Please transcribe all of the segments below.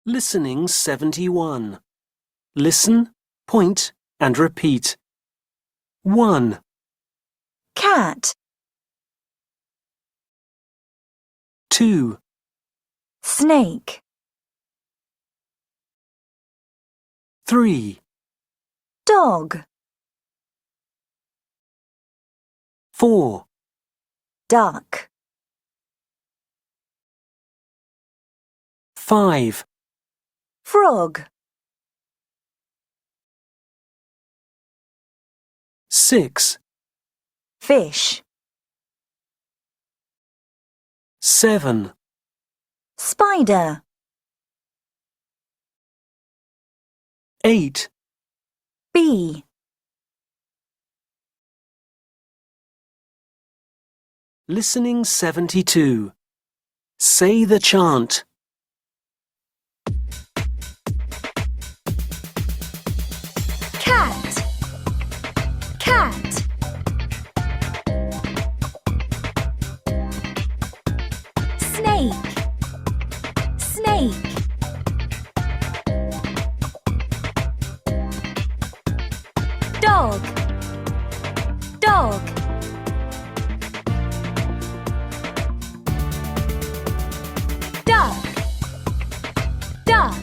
Listening 71. Listen, point, and repeat. 1, cat, 2, snake, 3, dog, 4, duck, 5, frog, 6, fish, 7, spider, 8, bee, Listening 72. Say the chant. cat, cat, snake, snake, dog, dog, duck, duck,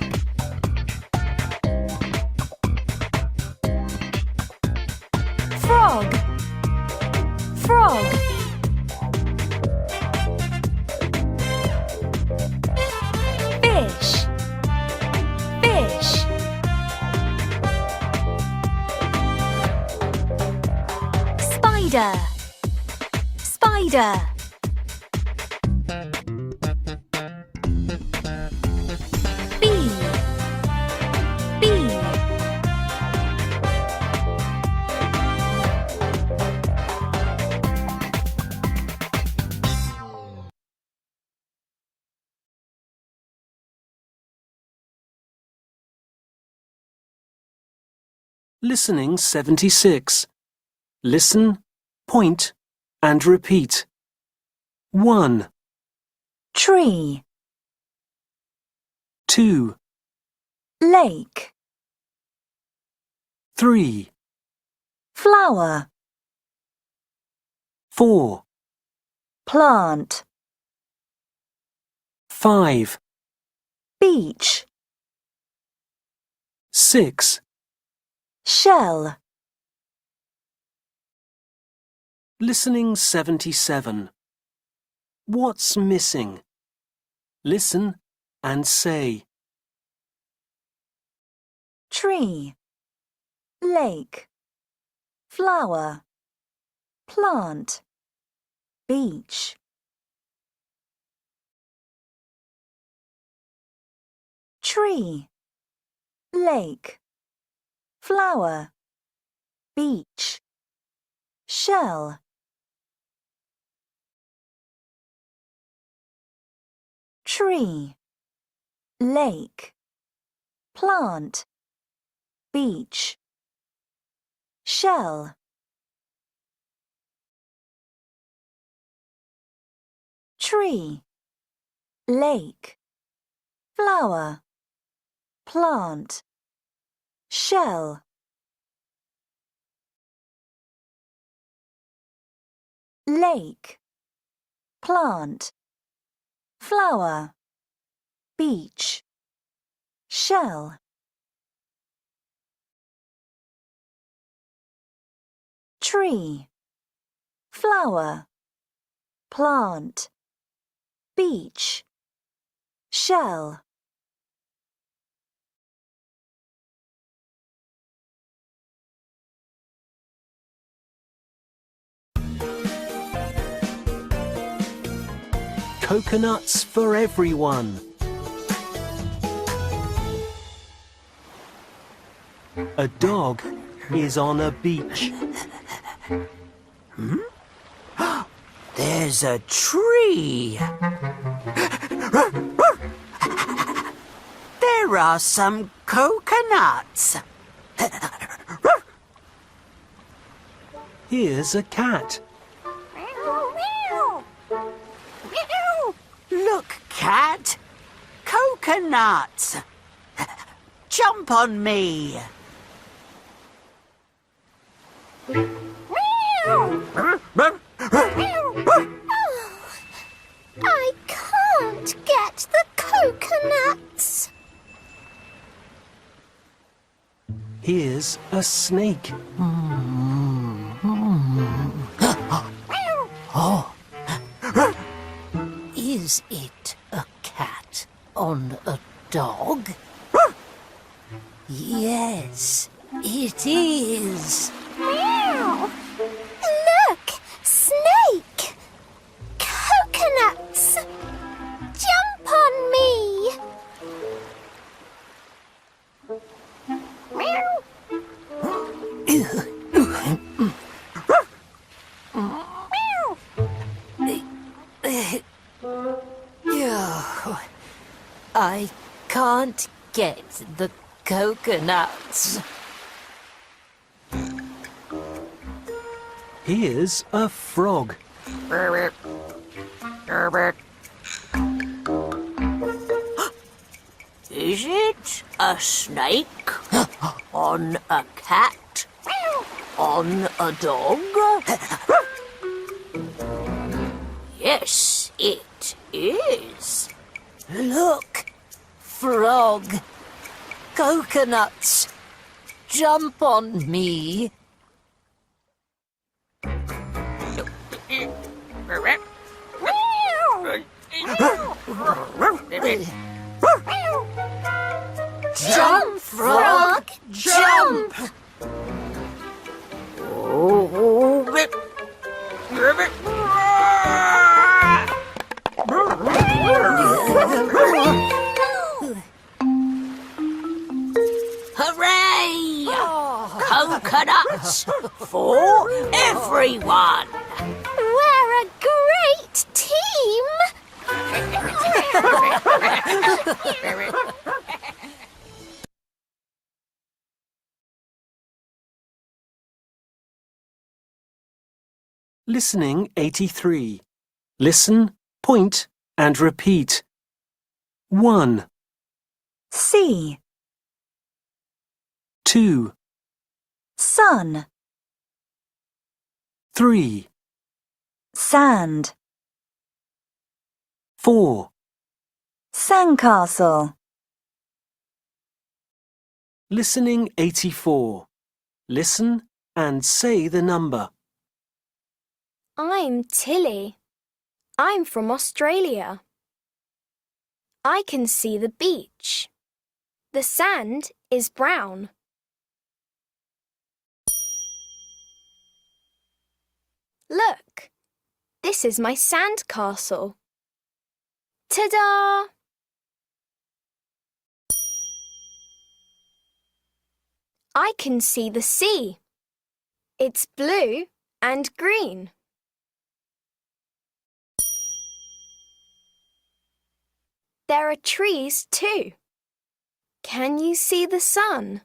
frog, frog, fish, fish, spider, spider, bee, bee, Listening 76. Listen, point, and repeat. 1, tree, 2, lake, 3, flower, 4, plant, 5, beach, 6, shell, Listening 77. What's missing? Listen and say. tree, lake, flower, plant, beach, tree, lake, flower, beach, shell, tree, lake, plant, beach, shell, tree, lake, flower, plant, shell, lake, plant, flower, beach, shell, tree, flower, plant, beach, shell. Coconuts for everyone. A dog is on a beach. There's a tree. There are some coconuts. Here's a cat. Look, cat. Coconuts. Jump on me. I can't get the coconuts. Here's a snake. Is it a cat on a dog? Yes, it is. Meow. Look, snake. Coconuts. Jump on me. Meow. I can't get the coconuts. Here's a frog. Is it a snake on a cat on a dog? Yes, it is. Look, frog, coconuts, jump on me. Jump, frog, jump! Hooray! Coconuts for everyone! We're a great team. Listening 83. Listen, point, and repeat. 1, sea, 2, sun, 3, sand, 4, sandcastle, Listening 84. Listen and say the number. I'm Tilly. I'm from Australia. I can see the beach. The sand is brown. Look, this is my sand castle. Ta-da! I can see the sea. It's blue and green. There are trees too. Can you see the sun?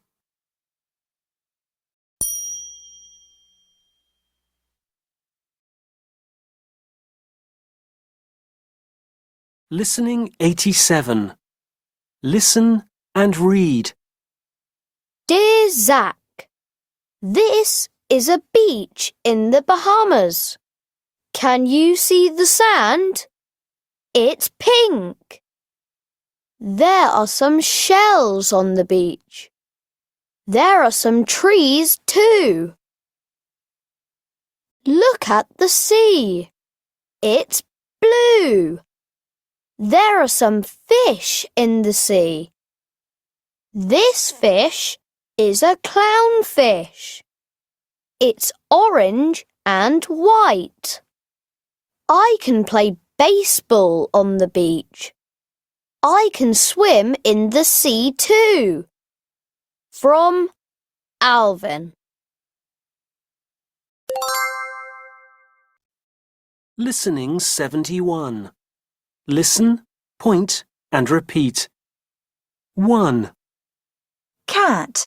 Listening 87. Listen and read. Dear Zach, this is a beach in the Bahamas. Can you see the sand? It's pink. There are some shells on the beach. There are some trees too. Look at the sea. It's blue. There are some fish in the sea. This fish is a clownfish. It's orange and white. I can play baseball on the beach. I can swim in the sea too. From Alvin. Listening 71. Listen, point, and repeat. 1, cat,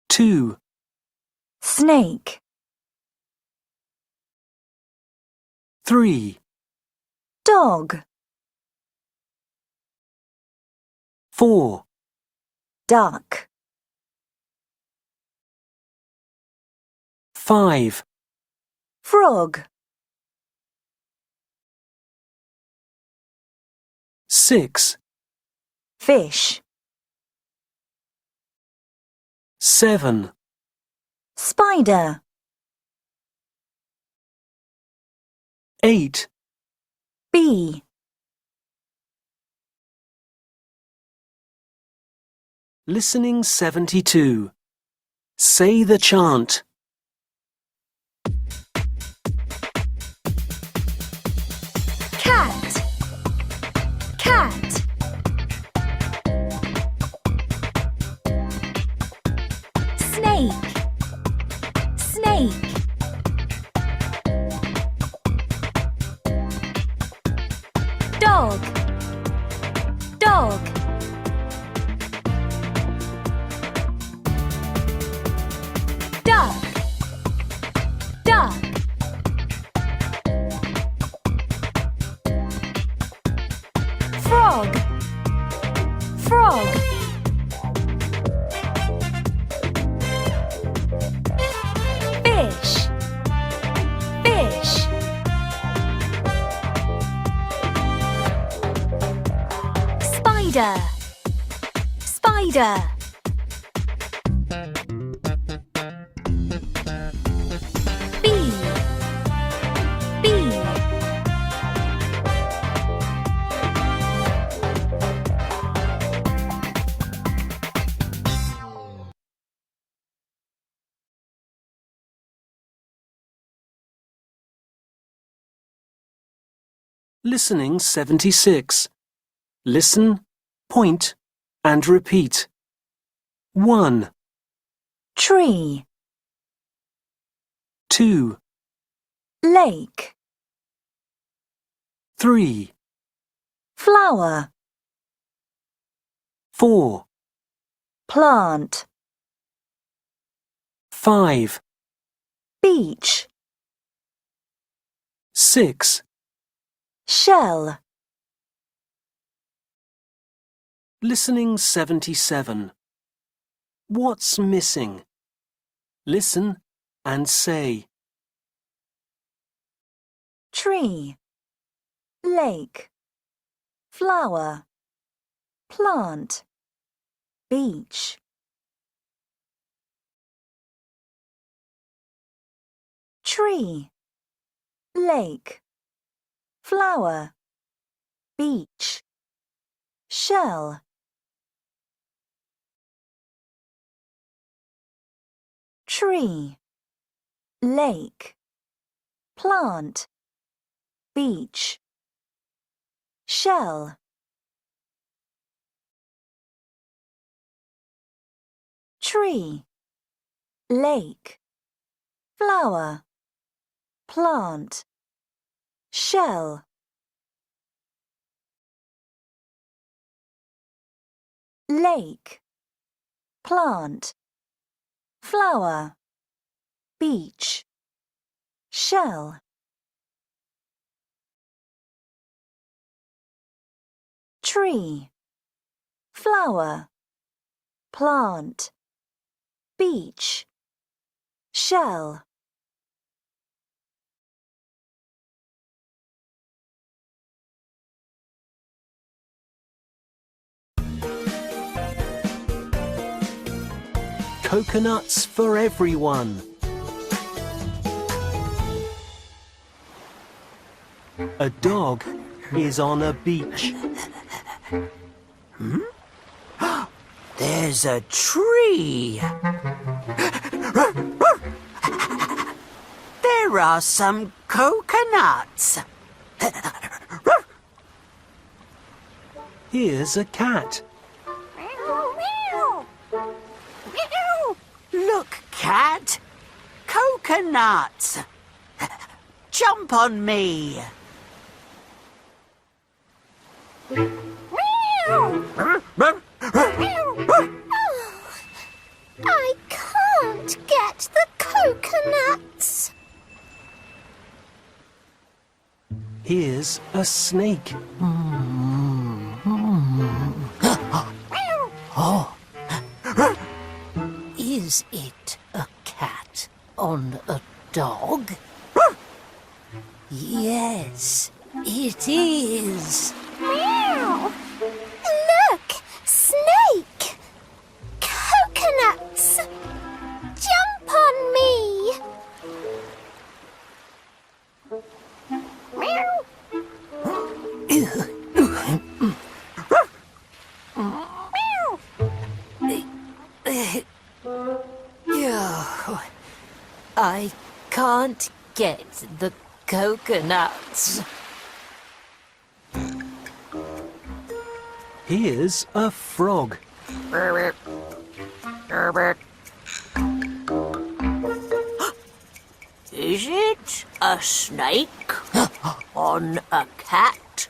2, snake, 3, dog, 4, duck, 5, frog, 6, fish, 7, spider, 8, bee, Listening 72. Say the chant. Cat, cat. snake, snake, dog, dog, duck, duck, frog, frog, fish, fish, spider, spider, bee, bee, Listening 76. Listen, point, and repeat. 1, tree, 2, lake, 3, flower, 4, plant, 5, beach, 6, shell, Listening 77. What's missing? Listen and say. tree, lake, flower, plant, beach, tree, lake, flower, beach, shell, tree, lake, plant, beach, shell, tree, lake, flower, plant, shell, lake, plant, flower, beach, shell, tree, flower, plant, beach, shell, Coconuts for everyone. A dog is on a beach. There's a tree. There are some coconuts. Here's a cat. Look, cat. Coconuts. Jump on me. I can't get the coconuts. Here's a snake. Is it a cat on a dog? Yes, it is. Meow. Look, snake. Coconuts. Jump on me. Meow. I can't get the coconuts. Here's a frog. Is it a snake on a cat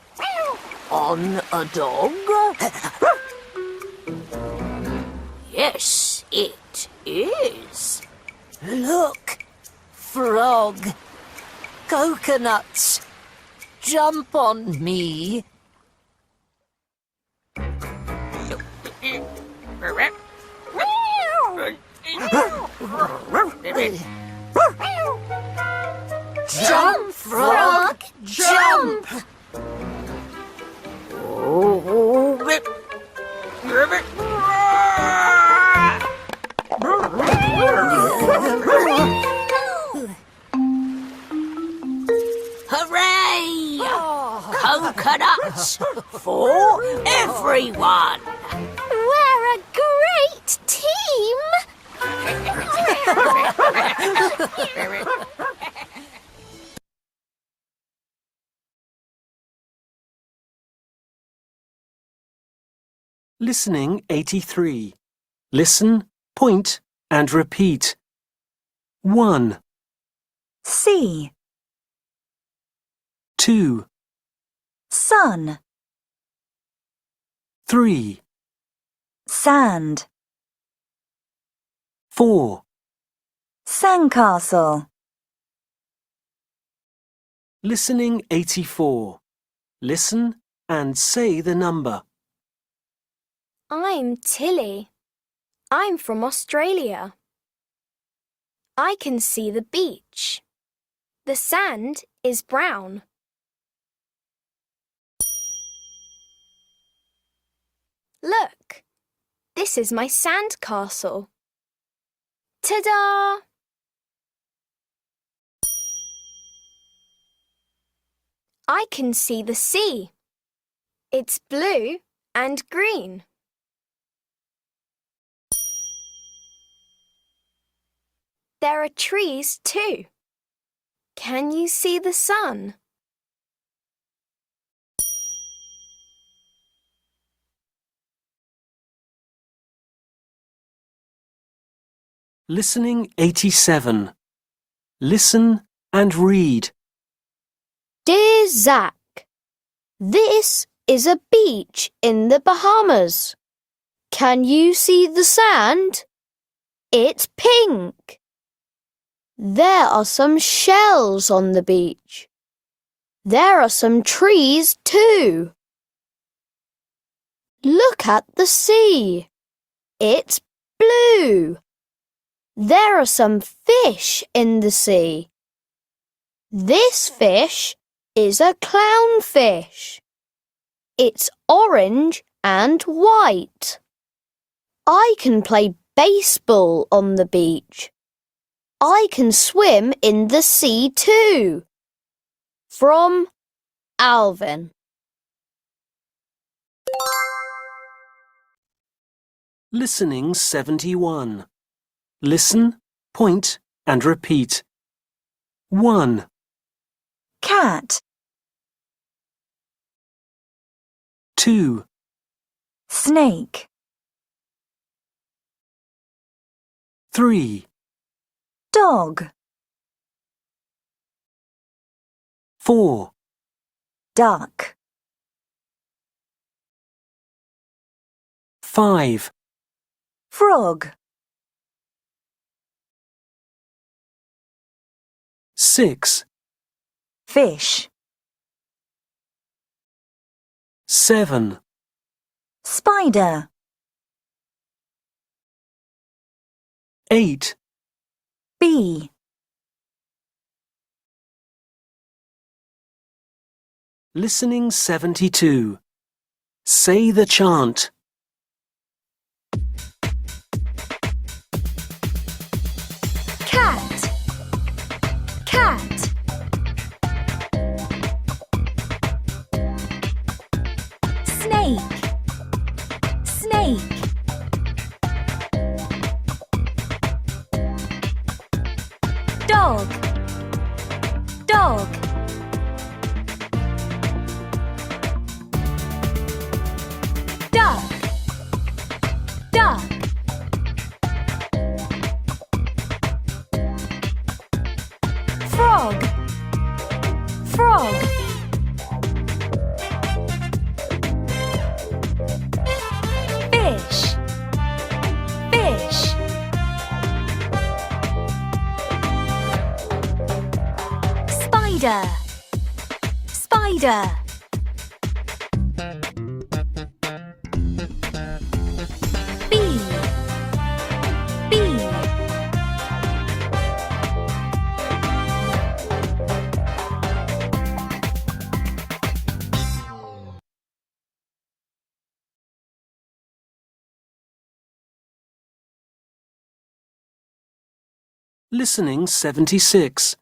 on a dog? Yes, it is. Look, frog, coconuts, jump on me. Jump, frog, jump! Hooray! Coconuts for everyone! We're a great team. Listening 83. Listen, point, and repeat. 1, sea, 2, sun, 3, sand, 4, sandcastle, Listening 84. Listen and say the number. I'm Tilly. I'm from Australia. I can see the beach. The sand is brown. Look, this is my sand castle. Ta-da! I can see the sea. It's blue and green. There are trees too. Can you see the sun? Listening 87. Listen and read. Dear Zach, this is a beach in the Bahamas. Can you see the sand? It's pink. There are some shells on the beach. There are some trees too. Look at the sea. It's blue. There are some fish in the sea. This fish is a clownfish. It's orange and white. I can play baseball on the beach. I can swim in the sea too. From Alvin. Listening 71. Listen, point, and repeat. 1, cat, 2, snake, 3, dog, 4, duck, 5, frog, 6, fish, 7, spider, 8. bee, Listening 72. Say the chant. cat, cat, snake, snake, dog, dog, duck, duck, frog, frog, fish, fish, spider, spider, bee, bee, Listening 76.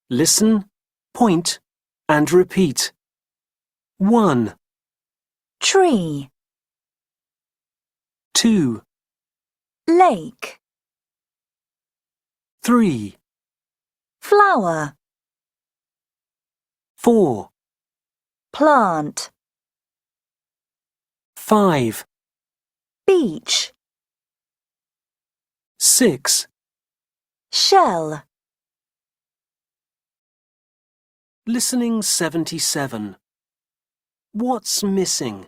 Listen, point, and repeat. 1, tree, 2, lake, 3, flower, 4, plant, 5, beach, 6. shell, Listening 77. What's missing?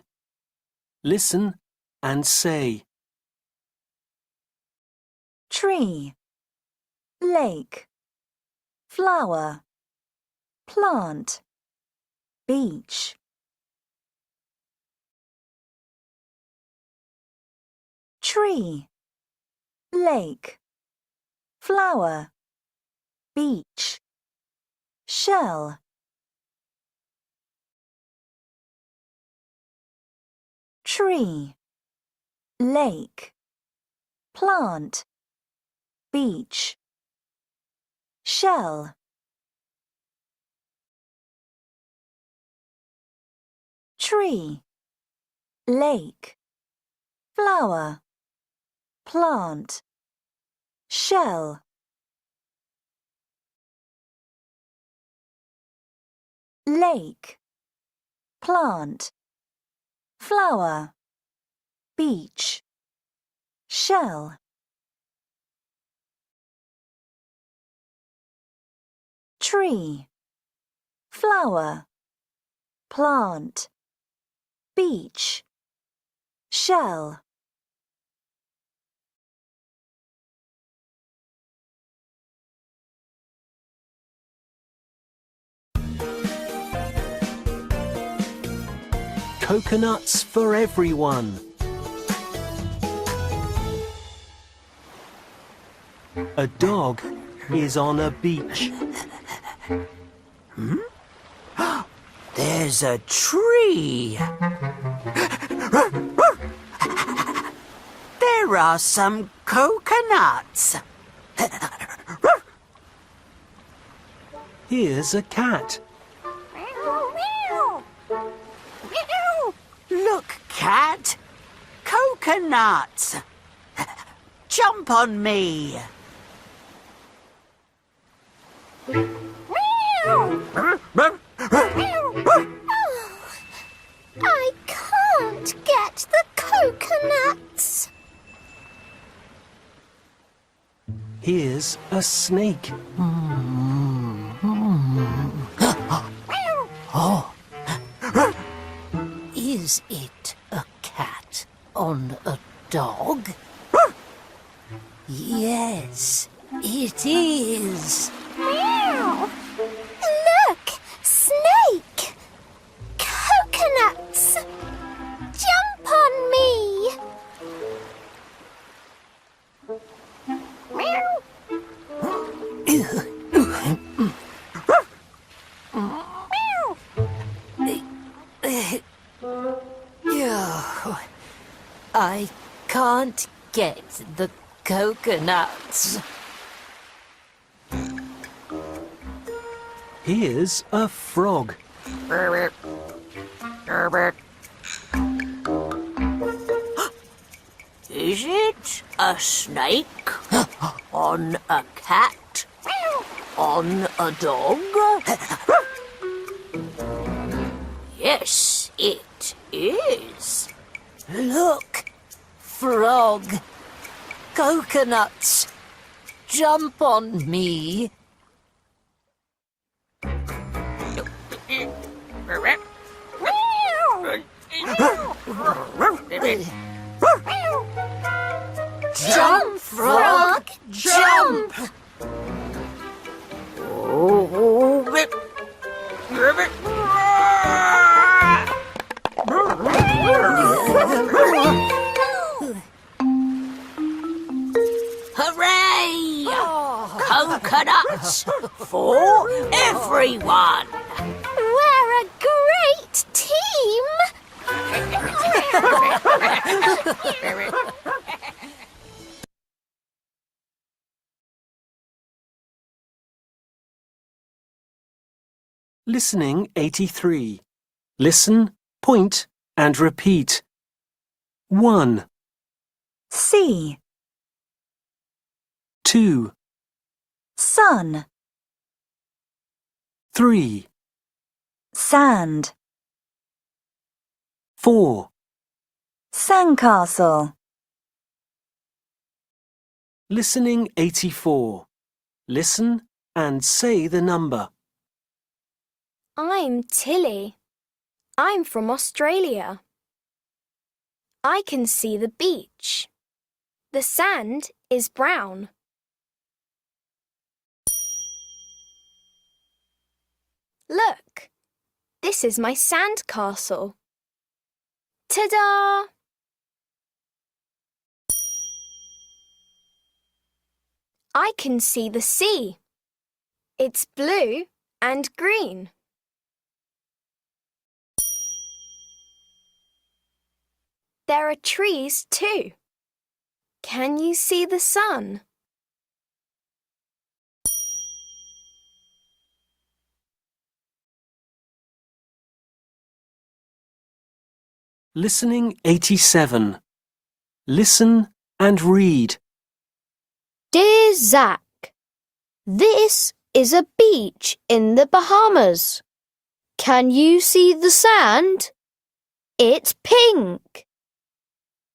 Listen and say. tree, lake, flower, plant, beach, tree, lake, flower, beach, shell, tree, lake, plant, beach, shell, tree, lake, flower, plant, shell, lake, plant, flower, beach, shell, tree, flower, plant, beach, shell. Coconuts for everyone. A dog is on a beach. There's a tree. There are some coconuts. Here's a cat. Look, cat. Coconuts. Jump on me. I can't get the coconuts. Here's a snake. Is it a cat on a dog? Yes, it is. Meow. Look, snake. Coconuts. Jump on me. I can't get the coconuts. Here's a frog. Is it a snake? On a cat? On a dog? Yes, it is. Look, frog. Coconuts. Jump on me. Jump, frog, jump! Hooray! Coconuts for everyone! We're a great team! Listening 83. Listen, point, and repeat. 1, See, 2, sun, 3, sand, 4, sandcastle. Listening 84. Listen and say the number. I'm Tilly. I'm from Australia. I can see the beach. The sand is brown. Look, this is my sand castle. Ta-da! I can see the sea. It's blue and green. There are trees too. Can you see the sun? Listening 87. Listen and read. Dear Zach, this is a beach in the Bahamas. Can you see the sand? It's pink.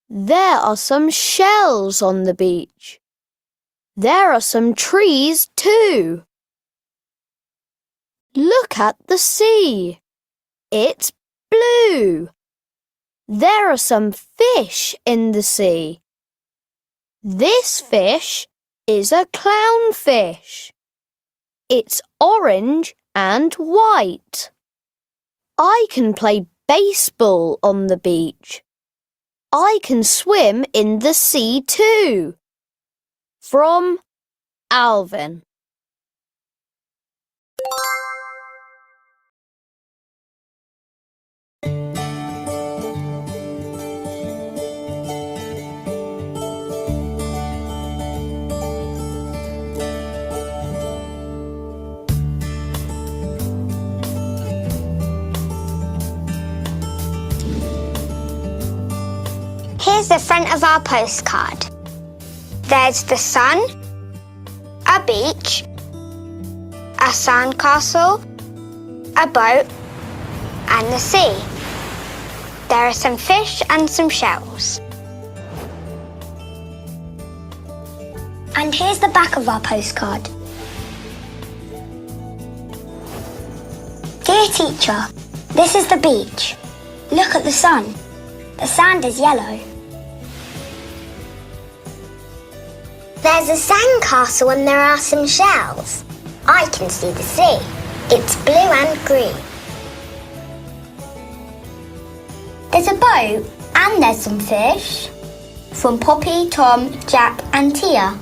There are some shells on the beach. There are some trees too. Look at the sea. It's blue. There are some fish in the sea. This fish is a clownfish. It's orange and white. I can play baseball on the beach. I can swim in the sea too. From Alvin. Here's the front of our postcard. There's the sun, a beach, a sandcastle, a boat, and the sea. There are some fish and some shells. And here's the back of our postcard. Dear teacher, this is the beach. Look at the sun. The sand is yellow. There's a sandcastle and there are some shells. I can see the sea. It's blue and green. There's a boat and there's some fish. From Poppy, Tom, Jack and Tia.